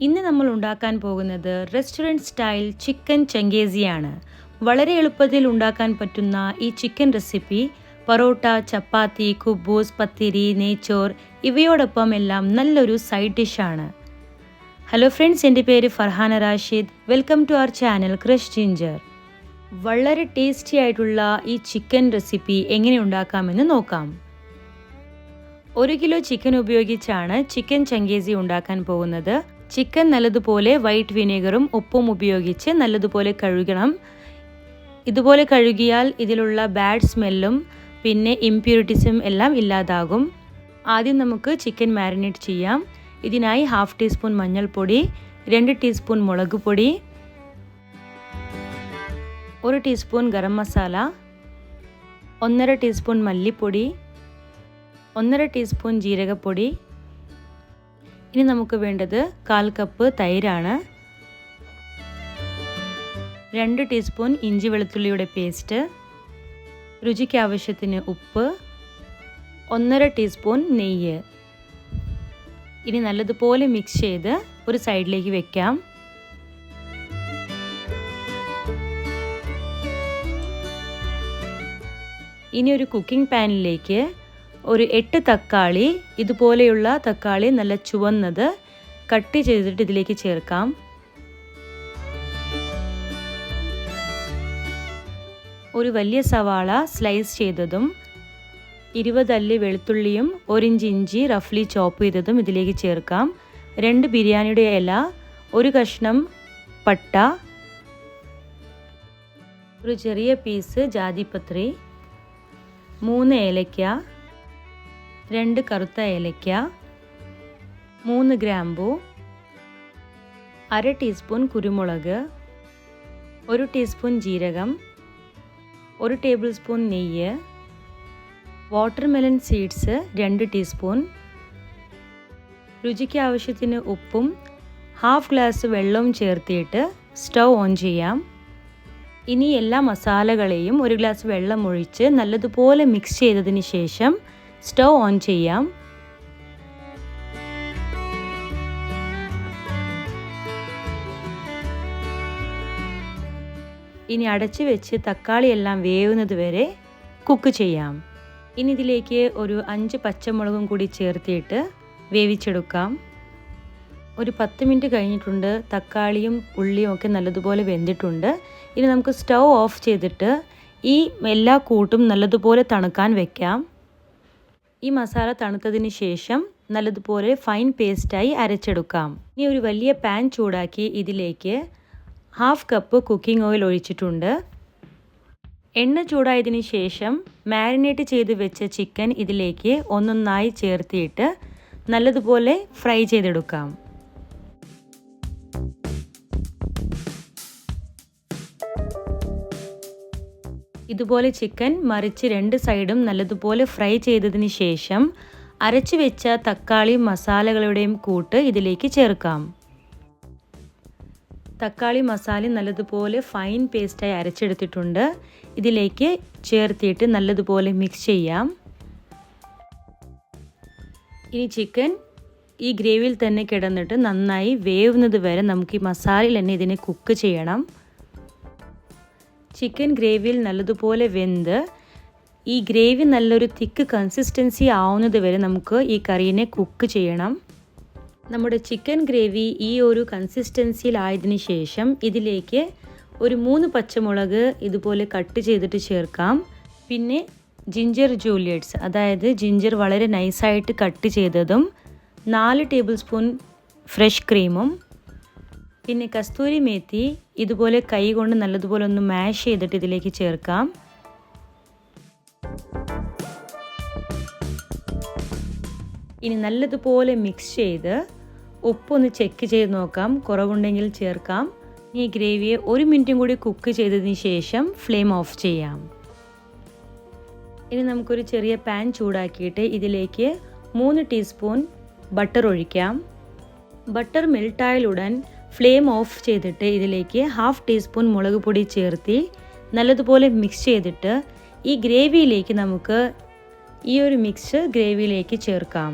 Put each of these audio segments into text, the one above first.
ഇന്ന് നമ്മൾ ഉണ്ടാക്കാൻ പോകുന്നത് റെസ്റ്റോറൻറ്റ് സ്റ്റൈൽ ചിക്കൻ ചങ്കേസിയാണ്. വളരെ എളുപ്പത്തിൽ ഉണ്ടാക്കാൻ പറ്റുന്ന ഈ ചിക്കൻ റെസിപ്പി പൊറോട്ട, ചപ്പാത്തി, കുബൂസ്, പത്തിരി, നെയ്ച്ചോർ ഇവയോടൊപ്പം എല്ലാം നല്ലൊരു സൈഡ് ഡിഷാണ്. ഹലോ ഫ്രണ്ട്സ്, എൻ്റെ പേര് Farhana Rashid. Welcome to our channel crush ginger. വളരെ ടേസ്റ്റി ആയിട്ടുള്ള ഈ ചിക്കൻ റെസിപ്പി എങ്ങനെ ഉണ്ടാക്കാമെന്ന് നോക്കാം. 1 കിലോ ചിക്കൻ ഉപയോഗിച്ചാണ് ചിക്കൻ ചങ്കേസി ഉണ്ടാക്കാൻ പോകുന്നത്. ചിക്കൻ നല്ലതുപോലെ വൈറ്റ് വിനീഗറും ഉപ്പും ഉപയോഗിച്ച് നല്ലതുപോലെ കഴുകണം. ഇതുപോലെ കഴുകിയാൽ ഇതിലുള്ള ബാഡ് സ്മെല്ലും പിന്നെ ഇംപ്യൂരിറ്റീസും എല്ലാം ഇല്ലാതാകും. ആദ്യം നമുക്ക് ചിക്കൻ മാരിനേറ്റ് ചെയ്യാം. ഇതിനായി 1/2 ടീസ്പൂൺ മഞ്ഞൾപ്പൊടി, 2 ടീസ്പൂൺ മുളക് പൊടി, 1 ടീസ്പൂൺ ഗരം മസാല, 1.5 ടീസ്പൂൺ മല്ലിപ്പൊടി, 1.5 ടീസ്പൂൺ ജീരകപ്പൊടി. ഇനി നമുക്ക് വേണ്ടത് 1/4 കപ്പ് തൈരാണ്, 2 ടീസ്പൂൺ ഇഞ്ചി വെളുത്തുള്ളിയുടെ പേസ്റ്റ്, രുചിക്ക് ആവശ്യത്തിന് ഉപ്പ്, 1.5 ടീസ്പൂൺ നെയ്യ്. ഇനി നല്ലതുപോലെ മിക്സ് ചെയ്ത് ഒരു സൈഡിലേക്ക് വെക്കാം. ഇനി ഒരു കുക്കിംഗ് പാനിലേക്ക് ഒരു 8 തക്കാളി, ഇതുപോലെയുള്ള തക്കാളി നല്ല ചുവന്നത് കട്ട് ചെയ്തിട്ട് ഇതിലേക്ക് ചേർക്കാം. ഒരു വലിയ സവാള സ്ലൈസ് ചെയ്തതും 20 അല്ലി വെളുത്തുള്ളിയും 1 ഇഞ്ച് ഇഞ്ചി റഫ്ലി ചോപ്പ് ചെയ്തതും ഇതിലേക്ക് ചേർക്കാം. 2 ബിരിയാണിയുടെ ഇല, 1 കഷ്ണം പട്ട, ഒരു ചെറിയ പീസ് ജാതിപത്രി, 3 ഏലക്ക, 2 കറുത്ത ഏലക്ക, 3 ഗ്രാമ്പൂ, 1/2 ടീസ്പൂൺ കുരുമുളക്, 1 ടീസ്പൂൺ ജീരകം, 1 ടേബിൾ സ്പൂൺ നെയ്യ്, വാട്ടർമെലൺ സീഡ്സ് 2 ടീസ്പൂൺ, രുചിക്ക് ആവശ്യത്തിന് ഉപ്പും 1/2 ഗ്ലാസ് വെള്ളവും ചേർത്തിട്ട് സ്റ്റൗ ഓൺ ചെയ്യാം. ഇനി എല്ലാ മസാലകളെയും 1 ഗ്ലാസ് വെള്ളം ഒഴിച്ച് നല്ലതുപോലെ മിക്സ് ചെയ്തതിന് ശേഷം സ്റ്റൗ ഓൺ ചെയ്യാം. ഇനി അടച്ചു വെച്ച് തക്കാളി എല്ലാം വേവുന്നത് വരെ കുക്ക് ചെയ്യാം. ഇനി ഇതിലേക്ക് ഒരു 5 പച്ചമുളകും കൂടി ചേർത്തിട്ട് വേവിച്ചെടുക്കാം. ഒരു 10 മിനിറ്റ് കഴിഞ്ഞിട്ടുണ്ട്. തക്കാളിയും ഉള്ളിയും ഒക്കെ നല്ലതുപോലെ വെന്തിട്ടുണ്ട്. ഇനി നമുക്ക് സ്റ്റൗ ഓഫ് ചെയ്തിട്ട് ഈ എല്ലാ കൂട്ടും നല്ലതുപോലെ തണുക്കാൻ വെക്കാം. ഈ മസാല തണുത്തതിന് ശേഷം നല്ലതുപോലെ ഫൈൻ പേസ്റ്റായി അരച്ചെടുക്കാം. ഇനി ഒരു വലിയ പാൻ ചൂടാക്കി ഇതിലേക്ക് 1/2 കപ്പ് കുക്കിംഗ് ഓയിൽ ഒഴിച്ചിട്ടുണ്ട്. എണ്ണ ചൂടായതിന് ശേഷം മാരിനേറ്റ് ചെയ്ത് വെച്ച ചിക്കൻ ഇതിലേക്ക് ഒന്നൊന്നായി ചേർത്തിട്ട് നല്ലതുപോലെ ഫ്രൈ ചെയ്തെടുക്കാം. ഇതുപോലെ ചിക്കൻ മറിച്ച് 2 സൈഡും നല്ലതുപോലെ ഫ്രൈ ചെയ്തതിന് ശേഷം അരച്ചു വെച്ച തക്കാളി മസാലകളുടെയും കൂട്ട് ഇതിലേക്ക് ചേർക്കാം. തക്കാളി മസാല നല്ലതുപോലെ ഫൈൻ പേസ്റ്റായി അരച്ചെടുത്തിട്ടുണ്ട്. ഇതിലേക്ക് ചേർത്തിട്ട് നല്ലതുപോലെ മിക്സ് ചെയ്യാം. ഇനി ചിക്കൻ ഈ ഗ്രേവിയിൽ തന്നെ കിടന്നിട്ട് നന്നായി വേവുന്നത് വരെ നമുക്ക് ഈ മസാലയിൽ തന്നെ ഇതിനെ കുക്ക് ചെയ്യണം. ചിക്കൻ ഗ്രേവിയിൽ നല്ലതുപോലെ വെന്ത് ഈ ഗ്രേവി നല്ലൊരു തിക്ക് കൺസിസ്റ്റൻസി ആവുന്നത് വരെ നമുക്ക് ഈ കറീനെ കുക്ക് ചെയ്യണം. നമ്മുടെ ചിക്കൻ ഗ്രേവി ഈ ഒരു കൺസിസ്റ്റൻസിയിലായതിനു ശേഷം ഇതിലേക്ക് ഒരു 3 പച്ചമുളക് ഇതുപോലെ കട്ട് ചെയ്തിട്ട് ചേർക്കാം. പിന്നെ ജിഞ്ചർ ജൂലിയറ്റ്സ്, അതായത് ജിഞ്ചർ വളരെ നൈസായിട്ട് കട്ട് ചെയ്തതും, 4 ടേബിൾ സ്പൂൺ ഫ്രഷ് ക്രീമും, പിന്നെ കസ്തൂരി മേത്തി ഇതുപോലെ കൈ കൊണ്ട് നല്ലതുപോലെ ഒന്ന് മാഷ് ചെയ്തിട്ട് ഇതിലേക്ക് ചേർക്കാം. ഇനി നല്ലതുപോലെ മിക്സ് ചെയ്ത് ഉപ്പൊന്ന് ചെക്ക് ചെയ്ത് നോക്കാം, കുറവുണ്ടെങ്കിൽ ചേർക്കാം. ഈ ഗ്രേവിയെ 1 മിനിറ്റും കൂടി കുക്ക് ചെയ്തതിന് ശേഷം ഫ്ലെയിം ഓഫ് ചെയ്യാം. ഇനി നമുക്കൊരു ചെറിയ പാൻ ചൂടാക്കിയിട്ട് ഇതിലേക്ക് 3 ടീസ്പൂൺ ബട്ടർ ഒഴിക്കാം. ബട്ടർ മെൽട്ടായാലുടൻ ഫ്ലെയിം ഓഫ് ചെയ്തിട്ട് ഇതിലേക്ക് 1/2 ടീസ്പൂൺ മുളക് പൊടി ചേർത്തി നല്ലതുപോലെ മിക്സ് ചെയ്തിട്ട് ഈ ഗ്രേവിയിലേക്ക് നമുക്ക് ഈ ഒരു മിക്സ് ഗ്രേവിയിലേക്ക് ചേർക്കാം.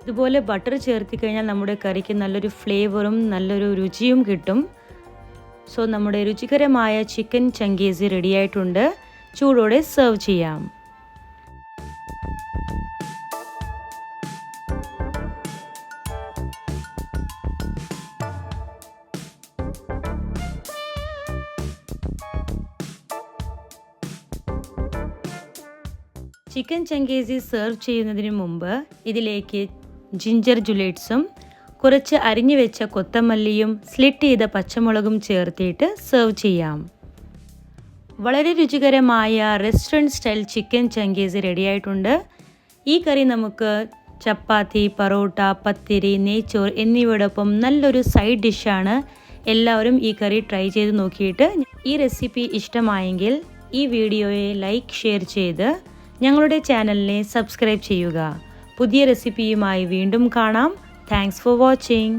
ഇതുപോലെ ബട്ടർ ചേർത്തി കഴിഞ്ഞാൽ നമ്മുടെ കറിക്ക് നല്ലൊരു ഫ്ലേവറും നല്ലൊരു രുചിയും കിട്ടും. സോ നമ്മുടെ രുചികരമായ ചിക്കൻ ചങ്കേസി റെഡിയായിട്ടുണ്ട്. ചൂടോടെ സെർവ് ചെയ്യാം. ചിക്കൻ ചങ്കേസി സെർവ് ചെയ്യുന്നതിന് മുമ്പ് ഇതിലേക്ക് ജിഞ്ചർ ജുലേറ്റ്സും കുറച്ച് അരിഞ്ഞു വെച്ച കൊത്തമല്ലിയും സ്ലിറ്റ് ചെയ്ത പച്ചമുളകും ചേർത്തിട്ട് സെർവ് ചെയ്യാം. വളരെ രുചികരമായ റെസ്റ്റോറൻറ്റ് സ്റ്റൈൽ ചിക്കൻ ചങ്കേസി റെഡിയായിട്ടുണ്ട്. ഈ കറി നമുക്ക് ചപ്പാത്തി, പൊറോട്ട, പത്തിരി, നെയ്ച്ചോർ എന്നിവയോടൊപ്പം നല്ലൊരു സൈഡ് ഡിഷാണ്. എല്ലാവരും ഈ കറി ട്രൈ ചെയ്ത് നോക്കിയിട്ട് ഈ റെസിപ്പി ഇഷ്ടമായെങ്കിൽ ഈ വീഡിയോയെ ലൈക്ക്, ഷെയർ ചെയ്ത് ഞങ്ങളുടെ ചാനലിനെ സബ്സ്ക്രൈബ് ചെയ്യുക. പുതിയ റെസിപ്പിയുമായി വീണ്ടും കാണാം. Thanks for watching.